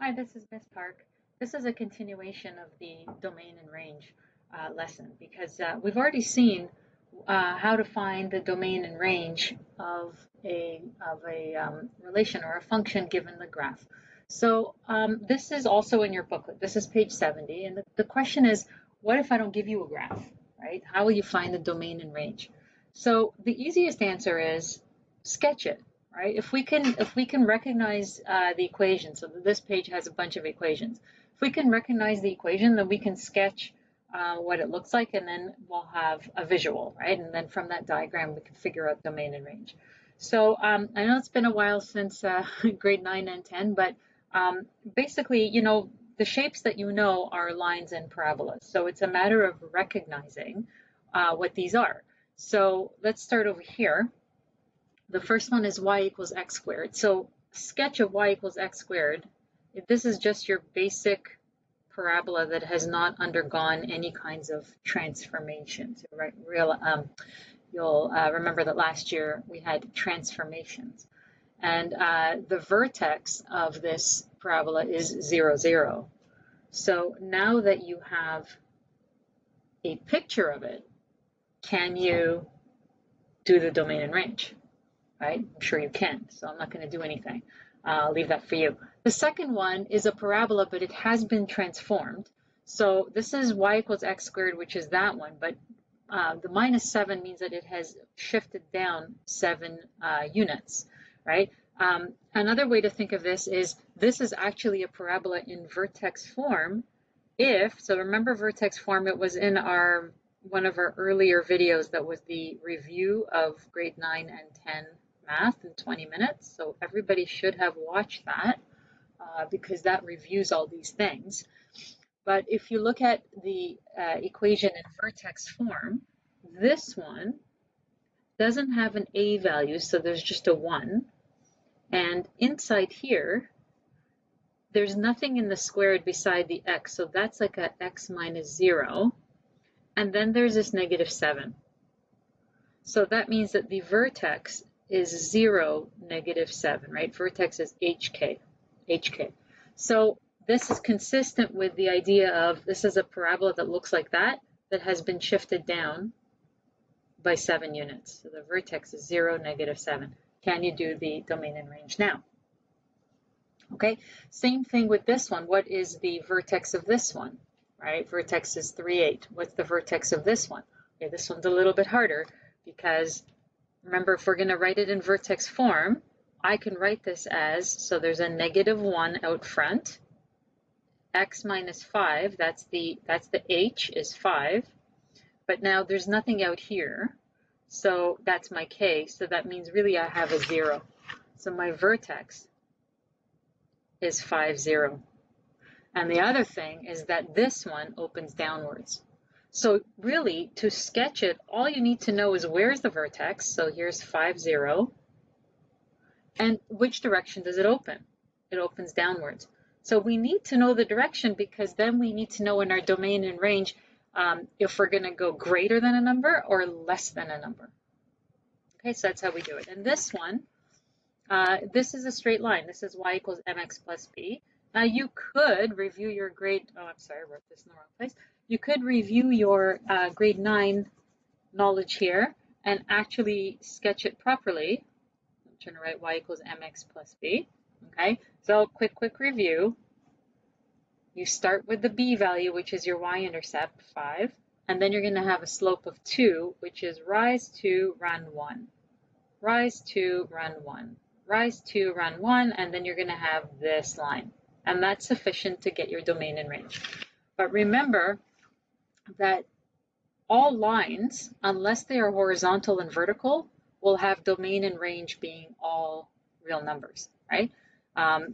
Hi, this is Miss Park. This is a continuation of the domain and range lesson because we've already seen how to find the domain and range of a relation or a function given the graph. So this is also in your booklet. This is page 70, and the question is, what if I don't give you a graph, right? How will you find the domain and range? So the easiest answer is sketch it, right? If we can recognize the equation, so this page has a bunch of equations. If we can recognize the equation, then we can sketch what it looks like, and then we'll have a visual, right? And then from that diagram, we can figure out domain and range. So I know it's been a while since grade 9 and 10, but basically, the shapes that you know are lines and parabolas. So it's a matter of recognizing what these are. So let's start over here. The first one is y equals x squared. So sketch of y equals x squared. This is just your basic parabola that has not undergone any kinds of transformations, right? You'll remember that last year we had transformations. And the vertex of this parabola is 0, 0. So now that you have a picture of it, can you do the domain and range? Right? I'm sure you can, so I'm not going to do anything. I'll leave that for you. The second one is a parabola, but it has been transformed. So this is y equals x squared, which is that one, but the minus 7 means that it has shifted down 7 units, right? Another way to think of this is actually a parabola in vertex form so remember vertex form, it was in one of our earlier videos that was the review of grade 9 and 10 math in 20 minutes. So everybody should have watched that because that reviews all these things. But if you look at the equation in vertex form, this one doesn't have an a value, so there's just a 1. And inside here, there's nothing in the squared beside the x, so that's like a x minus 0. And then there's this negative 7. So that means that the vertex is 0, negative 7, right? Vertex is HK. So this is consistent with the idea of this is a parabola that looks like that has been shifted down by 7 units. So the vertex is 0, negative 7. Can you do the domain and range now? Okay, same thing with this one. What is the vertex of this one? Right, vertex is 3, 8. What's the vertex of this one? Okay, this one's a little bit harder because remember, if we're going to write it in vertex form, I can write this as, so there's a negative 1 out front, x minus 5, that's the h is 5, but now there's nothing out here, so that's my k, so that means really I have a 0. So my vertex is 5, 0. And the other thing is that this one opens downwards. So really, to sketch it, all you need to know is where's the vertex. So here's 5, 0. And which direction does it open? It opens downwards. So we need to know the direction because then we need to know in our domain and range if we're going to go greater than a number or less than a number. Okay, so that's how we do it. And this one, this is a straight line. This is y equals mx plus b. Now you could review your grade, oh, I'm sorry, I wrote this in the wrong place. You could review your grade 9 knowledge here and actually sketch it properly. I'm trying to write y equals mx plus b. Okay, so quick review. You start with the b value, which is your y-intercept, 5, and then you're going to have a slope of 2, which is rise 2, run 1. Rise 2, run 1. Rise 2, run 1, and then you're going to have this line. And that's sufficient to get your domain and range. But remember that all lines, unless they are horizontal and vertical, will have domain and range being all real numbers, right?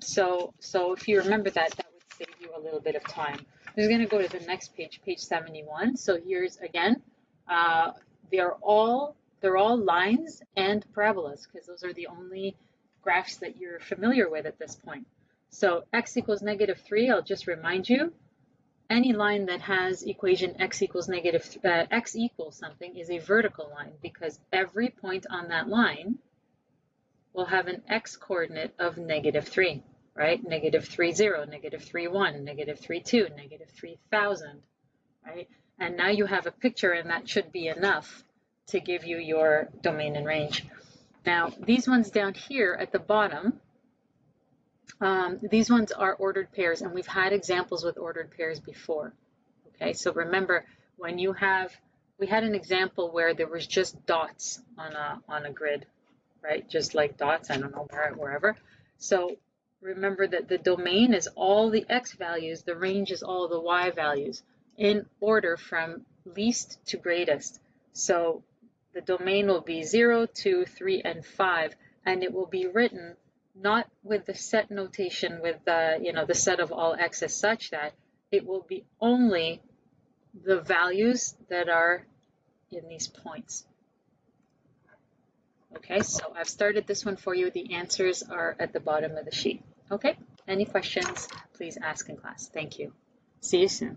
So if you remember that would save you a little bit of time. I'm just going to go to the next page, page 71. So here's again, they're all lines and parabolas because those are the only graphs that you're familiar with at this point. So x equals negative 3, I'll just remind you, any line that has equation x equals something is a vertical line because every point on that line will have an x coordinate of negative 3. right? -3, 0, -3, 1, -3, 2, -3, 1,000, right? And now you have a picture, and that should be enough to give you your domain and range. Now, these ones down here at the bottom, these ones are ordered pairs, and we've had examples with ordered pairs before. Okay, so remember when you have, we had an example where there was just dots on a grid, right? Just like dots, I don't know, wherever. So remember that the domain is all the x values, the range is all the y values in order from least to greatest. So the domain will be 0, 2, 3, and 5, and it will be written not with the set notation with the set of all x as such that it will be only the values that are in these points. Okay, so I've started this one for you. The answers are at the bottom of the sheet. Okay, any questions, please ask in class. Thank you. See you soon.